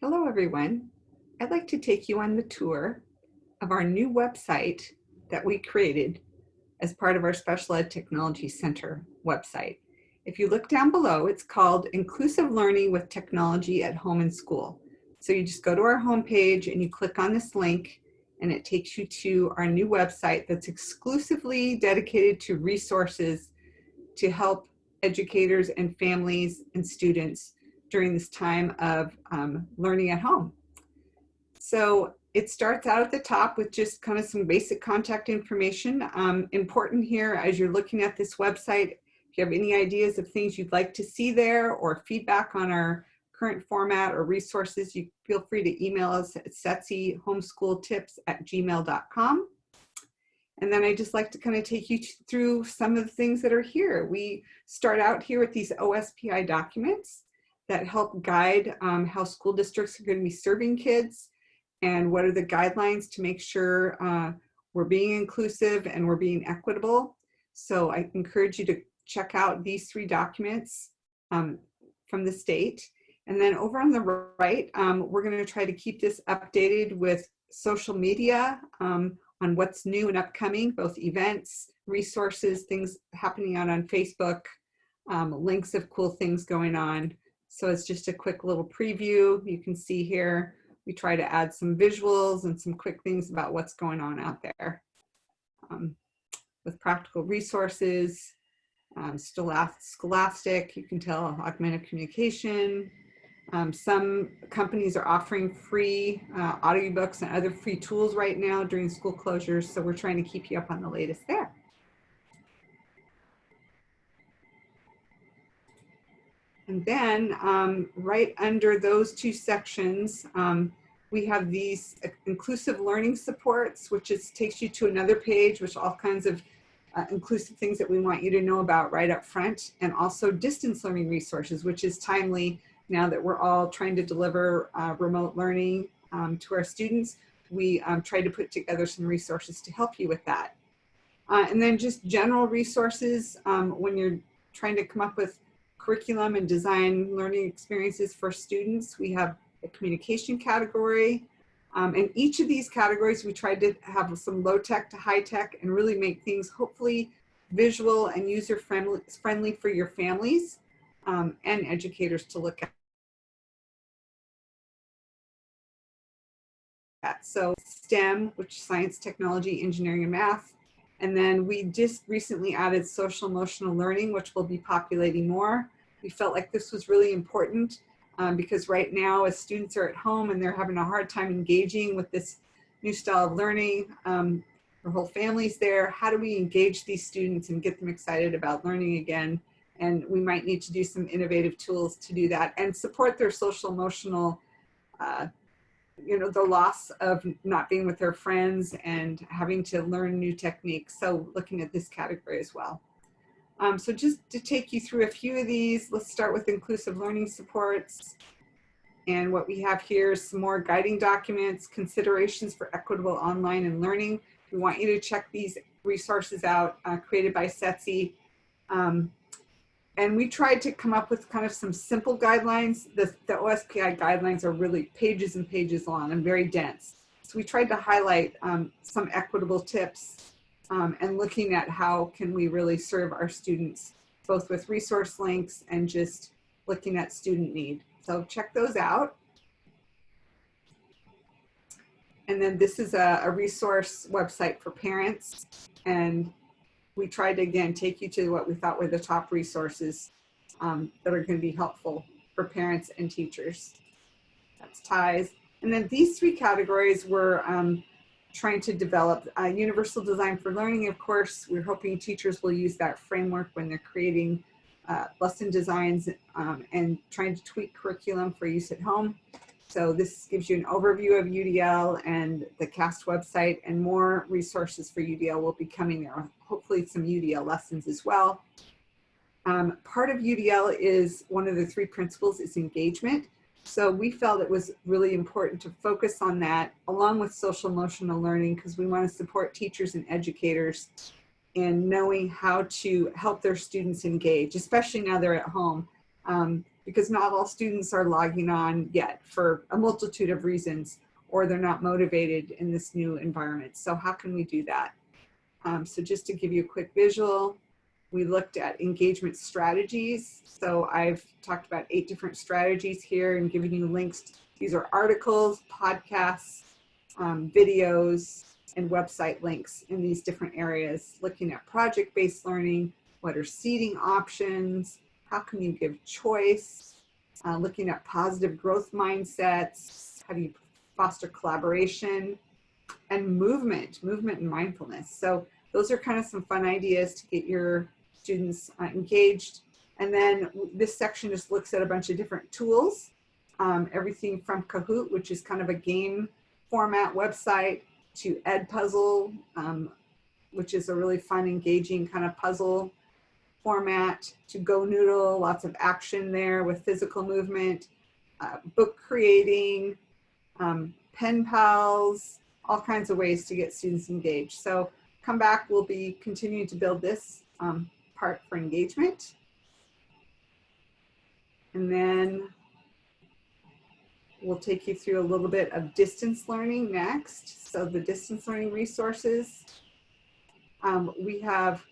Hello, everyone. I'd like to take you on the tour of our new website that we created as part of our Special Ed Technology Center website. If you look down below, it's called Inclusive Learning with Technology at Home and School. So you just go to our homepage and you click on this link and it takes you to our new website that's exclusively dedicated to resources to help educators and families and students during this time of learning at home. So it starts out at the top with just kind of some basic contact information. Important here as you're looking at this website, if you have any ideas of things you'd like to see there or feedback on our current format or resources, you feel free to email us at setsihomeschooltips@gmail.com. And then I just like to kind of take you through some of the things that are here. We start out here with these OSPI documents that help guide how school districts are going to be serving kids and what are the guidelines to make sure we're being inclusive and we're being equitable. So I encourage you to check out these three documents from the state. And then over on the right, we're going to try to keep this updated with social media on what's new and upcoming, both events, resources, things happening out on Facebook, links of cool things going on. So it's just a quick little preview. You can see here, we try to add some visuals and some quick things about what's going on out there. With practical resources, Scholastic, you can tell augmented communication. Some companies are offering free audiobooks and other free tools right now during school closures, so we're trying to keep you up on the latest there. And then right under those two sections, we have these inclusive learning supports, which takes you to another page, which all kinds of inclusive things that we want you to know about right up front, and also distance learning resources, which is timely now that we're all trying to deliver remote learning to our students. We try to put together some resources to help you with that. And then just general resources when you're trying to come up with curriculum and design learning experiences for students. We have a communication category. And each of these categories, we tried to have some low tech to high tech and really make things hopefully visual and user friendly for your families and educators to look at. So STEM, which is science, technology, engineering, and math. And then we just recently added social emotional learning, which will be populating more. We felt like this was really important because right now as students are at home and they're having a hard time engaging with this new style of learning, their whole family's there. How do we engage these students and get them excited about learning again? And we might need to do some innovative tools to do that and support their social emotional the loss of not being with their friends and having to learn new techniques. So looking at this category as well. So just to take you through a few of these, let's start with inclusive learning supports. And what we have here is some more guiding documents, considerations for equitable online and learning. We want you to check these resources out created by SETSI. And we tried to come up with kind of some simple guidelines. The OSPI guidelines are really pages and pages long and very dense. So we tried to highlight some equitable tips and looking at how can we really serve our students, both with resource links and just looking at student need. So check those out. And then this is a resource website for parents. And we tried to, again, take you to what we thought were the top resources that are going to be helpful for parents and teachers. That's ties. And then these three categories were trying to develop universal design for learning. Of course, we're hoping teachers will use that framework when they're creating lesson designs and trying to tweak curriculum for use at home. So this gives you an overview of UDL and the CAST website, and more resources for UDL will be coming there. Hopefully some UDL lessons as well. Part of UDL is one of the three principles is engagement. So we felt it was really important to focus on that along with social emotional learning because we want to support teachers and educators in knowing how to help their students engage, especially now they're at home. because not all students are logging on yet for a multitude of reasons, or they're not motivated in this new environment. So how can we do that? So just to give you a quick visual, we looked at engagement strategies. So I've talked about 8 different strategies here and given you links. These are articles, podcasts, videos, and website links in these different areas, looking at project-based learning, what are seating options, how can you give choice, looking at positive growth mindsets, how do you foster collaboration, and movement and mindfulness. So those are kind of some fun ideas to get your students engaged. And then this section just looks at a bunch of different tools, everything from Kahoot, which is kind of a game format website, to Edpuzzle, which is a really fun, engaging kind of puzzle format, to Go Noodle, lots of action there with physical movement, book creating, pen pals, all kinds of ways to get students engaged. So come back, we'll be continuing to build this part for engagement. And then we'll take you through a little bit of distance learning next. So the distance learning resources. We have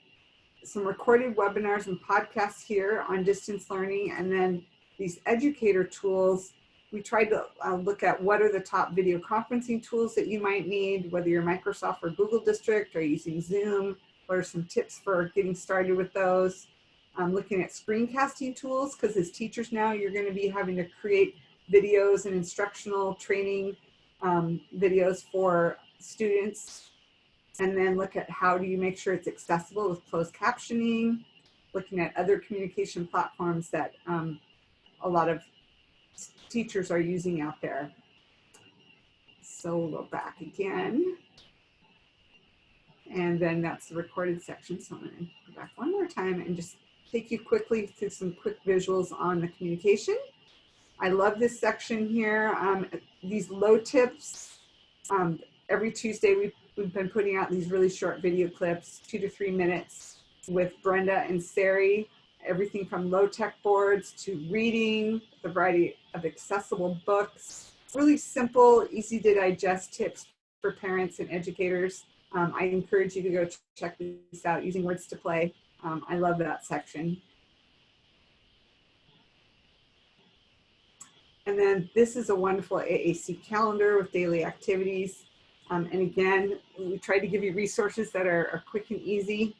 some recorded webinars and podcasts here on distance learning, and then these educator tools. We tried to look at what are the top video conferencing tools that you might need, whether you're Microsoft or Google District or using Zoom. What are some tips for getting started with those? Looking at screencasting tools, because as teachers now, you're going to be having to create videos and instructional training videos for students. And then look at how do you make sure it's accessible with closed captioning, looking at other communication platforms that a lot of teachers are using out there. So we'll go back again. And then that's the recorded section. So I'm going to go back one more time and just take you quickly through some quick visuals on the communication. I love this section here. These low tips. Every Tuesday we've been putting out these really short video clips, 2 to 3 minutes, with Brenda and Sari. Everything from low tech boards to reading, the variety of accessible books, really simple, easy to digest tips for parents and educators. I encourage you to go check this out, using words to play. I love that section. And then this is a wonderful AAC calendar with daily activities. And again, we try to give you resources that are quick and easy.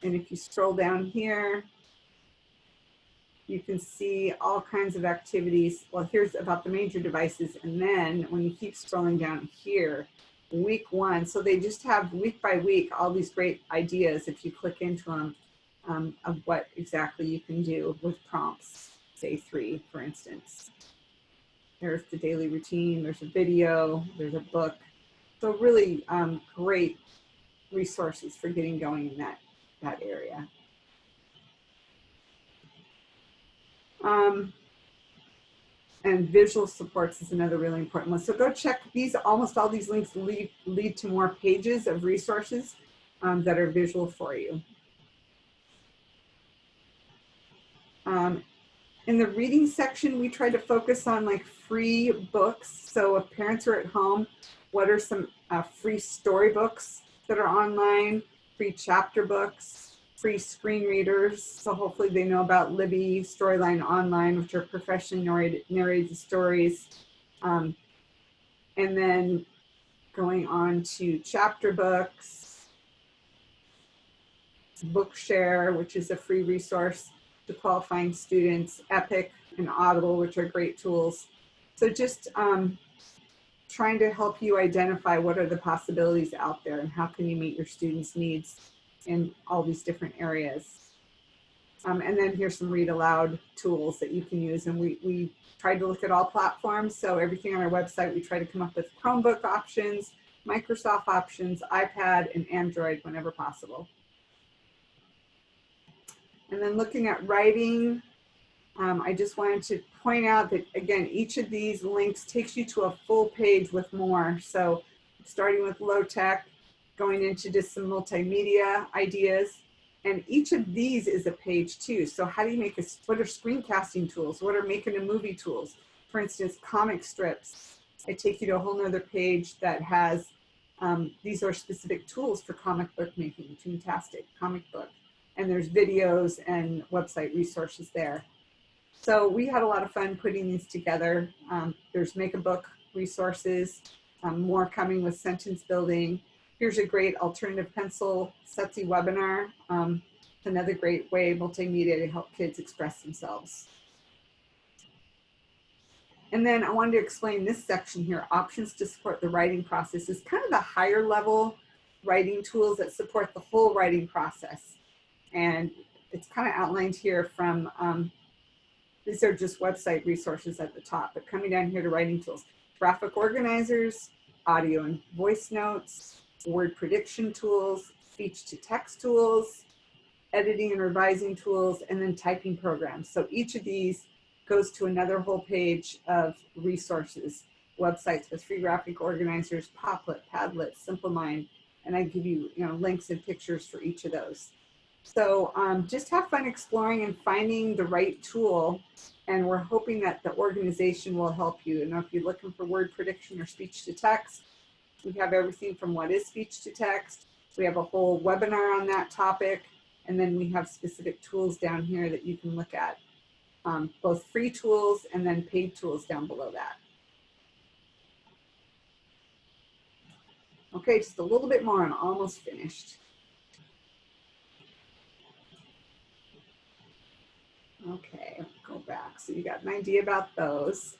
And if you scroll down here, you can see all kinds of activities. Well, here's about the major devices. And then when you keep scrolling down here, week 1. So they just have week by week all these great ideas if you click into them of what exactly you can do with prompts. Day 3, for instance. There's the daily routine, there's a video, there's a book. So really great resources for getting going in that area. And visual supports is another really important one. So go check these. Almost all these links lead to more pages of resources that are visual for you. In the reading section, we try to focus on like free books. So if parents are at home, what are some free storybooks that are online, free chapter books, free screen readers. So hopefully they know about Libby, Storyline Online, which are professionally narrated stories. And then going on to chapter books, Bookshare, which is a free resource to qualifying students, Epic and Audible, which are great tools. So just trying to help you identify what are the possibilities out there and how can you meet your students' needs in all these different areas. And then here's some read aloud tools that you can use. And we tried to look at all platforms. So everything on our website, we try to come up with Chromebook options, Microsoft options, iPad, and Android whenever possible. And then looking at writing, I just wanted to point out that, again, each of these links takes you to a full page with more. So starting with low tech, going into just some multimedia ideas, And each of these is a page too. So how do you make what are screencasting tools? What are making a movie tools? For instance, comic strips. I take you to a whole nother page that has, these are specific tools for comic book making, Toontastic, comic book. And there's videos and website resources there. So we had a lot of fun putting these together. There's make a book resources, more coming with sentence building. Here's a great alternative pencil SETSI webinar. It's another great way, multimedia, to help kids express themselves. And then I wanted to explain this section here, options to support the writing process, is kind of the higher level writing tools that support the whole writing process. And it's kind of outlined here from, these are just website resources at the top, but coming down here to writing tools, graphic organizers, audio and voice notes, word prediction tools, speech to text tools, editing and revising tools, and then typing programs. So each of these goes to another whole page of resources, websites with free graphic organizers, Poplet, Padlet, SimpleMind, and I give you, links and pictures for each of those. So just have fun exploring and finding the right tool, and we're hoping that the organization will help you. And if you're looking for word prediction or speech to text, we have everything from what is speech to text. We have a whole webinar on that topic, and then we have specific tools down here that you can look at, both free tools and then paid tools down below that. Okay, just a little bit more, I'm almost finished. Okay, go back. So you got an idea about those.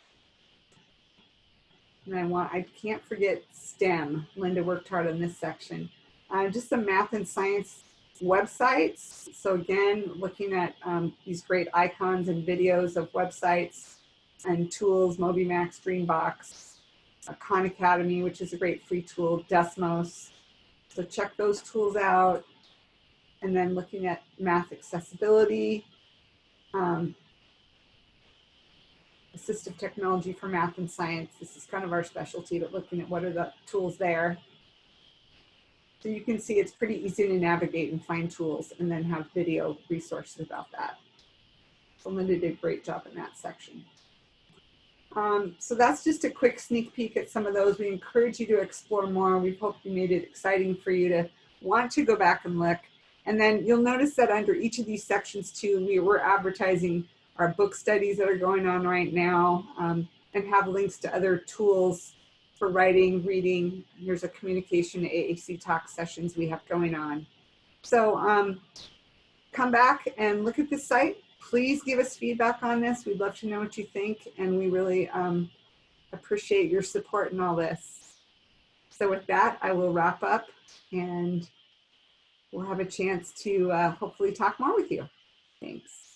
And I can't forget STEM. Linda worked hard on this section. Just some math and science websites. So again, looking at these great icons and videos of websites and tools, MobyMax, Dreambox, Khan Academy, which is a great free tool, Desmos. So check those tools out. And then looking at math accessibility, assistive technology for math and science. This is kind of our specialty, but looking at what are the tools there. So you can see it's pretty easy to navigate and find tools, and then have video resources about that. So Linda did a great job in that section. So that's just a quick sneak peek at some of those. We encourage you to explore more. We hope we made it exciting for you to want to go back and look. And then you'll notice that under each of these sections too, we're advertising our book studies that are going on right now, and have links to other tools for writing, reading. There's a communication AAC talk sessions we have going on. So come back and look at this site. Please give us feedback on this. We'd love to know what you think, and we really appreciate your support in all this. So with that, I will wrap up, and we'll have a chance to hopefully talk more with you. Thanks.